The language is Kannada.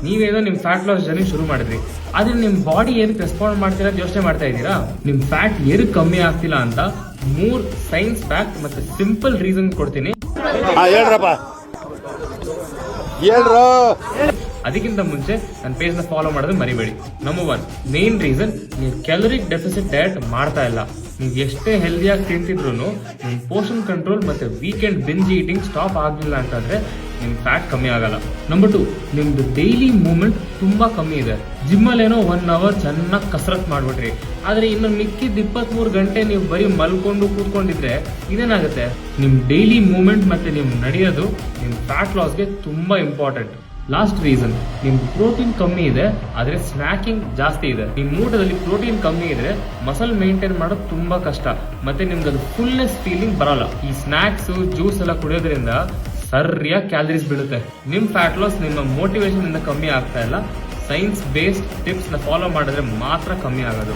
ನೀವೇನೋ ನಿಮ್ ಫ್ಯಾಟ್ ಲಾಸ್ ಜರ್ನಿ ಶುರು ಮಾಡಿದ್ರಿ, ಆದ್ರೆ ನಿಮ್ ಬಾಡಿ ಏನಕ್ಕೆ ರೆಸ್ಪಾಂಡ್ ಮಾಡ್ತೀರಾ ಯೋಚನೆ ಮಾಡ್ತಾ ಇದ್ದೀರಾ? ನಿಮ್ ಫ್ಯಾಟ್ ಏನಕ್ಕೆ ಕಮ್ಮಿ ಆಗ್ತಿಲ್ಲ ಅಂತ 3 ಸೈನ್ಸ್ ಫ್ಯಾಕ್ಟ್ ಮತ್ತೆ ಸಿಂಪಲ್ ರೀಸನ್ ಕೊಡ್ತೀನಿ. ಅದಕ್ಕಿಂತ ಮುಂಚೆ ನನ್ನ ಪೇಜ್ ನ ಫಾಲೋ ಮಾಡೋದು ಮರಿಬೇಡಿ. ನಂಬರ್ 1 ಮೇನ್ ರೀಸನ್, ನೀವು ಕ್ಯಾಲೋರಿಕ್ ಡೆಫಿಸಿಟ್ ಡಯಟ್ ಮಾಡ್ತಾ ಇಲ್ಲ. ನೀವು ಎಷ್ಟೇ ಹೆಲ್ದಿಯಾಗಿ ತಿಂತಿದ್ರು ನಿಮ್ ಪೋರ್ಷನ್ ಕಂಟ್ರೋಲ್ ಮತ್ತೆ ವೀಕೆಂಡ್ ಬಿಂಜ್ ಈಟಿಂಗ್ ಸ್ಟಾಪ್ ಆಗಲಿಲ್ಲ ಅಂತಂದ್ರೆ ನಿಮ್ ಫ್ಯಾಟ್ ಕಮ್ಮಿ ಆಗಲ್ಲ. ನಂಬರ್ 2, ನಿಮ್ದು ಡೈಲಿ ಮೂವ್ಮೆಂಟ್ ತುಂಬಾ ಕಮ್ಮಿ ಇದೆ. ಜಿಮ್ಮಲ್ಲಿ ಏನೋ 1 ಅವರ್ ಚೆನ್ನಾಗಿ ಕಸರತ್ ಮಾಡ್ಬಿಟ್ರಿ, ಆದ್ರೆ ಇನ್ನು ಮಿಕ್ಕಿದ 23 ಗಂಟೆ ನೀವು ಬರೀ ಮಲ್ಕೊಂಡು ಕೂತ್ಕೊಂಡಿದ್ರೆ ಇದೇನಾಗುತ್ತೆ? ನಿಮ್ ಡೈಲಿ ಮೂವ್ಮೆಂಟ್ ಮತ್ತೆ ನೀವು ನಡೆಯೋದು ನಿಮ್ ಫ್ಯಾಟ್ ಲಾಸ್ಗೆ ತುಂಬಾ ಇಂಪಾರ್ಟೆಂಟ್. ಲಾಸ್ಟ್ ರೀಸನ್, ನಿಮ್ದು ಪ್ರೋಟೀನ್ ಕಮ್ಮಿ ಇದೆ ಆದ್ರೆ ಸ್ನ್ಯಾಕಿಂಗ್ ಜಾಸ್ತಿ ಇದೆ. ನಿಮ್ ಊಟದಲ್ಲಿ ಪ್ರೋಟೀನ್ ಕಮ್ಮಿ ಇದ್ರೆ ಮಸಲ್ ಮೇಂಟೈನ್ ಮಾಡೋದು ತುಂಬಾ ಕಷ್ಟ, ಮತ್ತೆ ನಿಮ್ಗೆ ಅದು ಫುಲ್ನೆಸ್ ಫೀಲಿಂಗ್ ಬರಲ್ಲ. ಈ ಸ್ನ್ಯಾಕ್ಸ್ ಜ್ಯೂಸ್ ಎಲ್ಲ ಕುಡಿಯೋದ್ರಿಂದ ಸರಿಯಾಗಿ ಕ್ಯಾಲರೀಸ್ ಬೀಳುತ್ತೆ. ನಿಮ್ ಫ್ಯಾಟ್ ಲಾಸ್ ನಿಮ್ಮ ಮೋಟಿವೇಶನ್ ಇಂದ ಕಮ್ಮಿ ಆಗ್ತಾ ಇಲ್ಲ, ಸೈನ್ಸ್ ಬೇಸ್ಡ್ ಟಿಪ್ಸ್ ನ ಫಾಲೋ ಮಾಡಿದ್ರೆ ಮಾತ್ರ ಕಮ್ಮಿ ಆಗೋದು.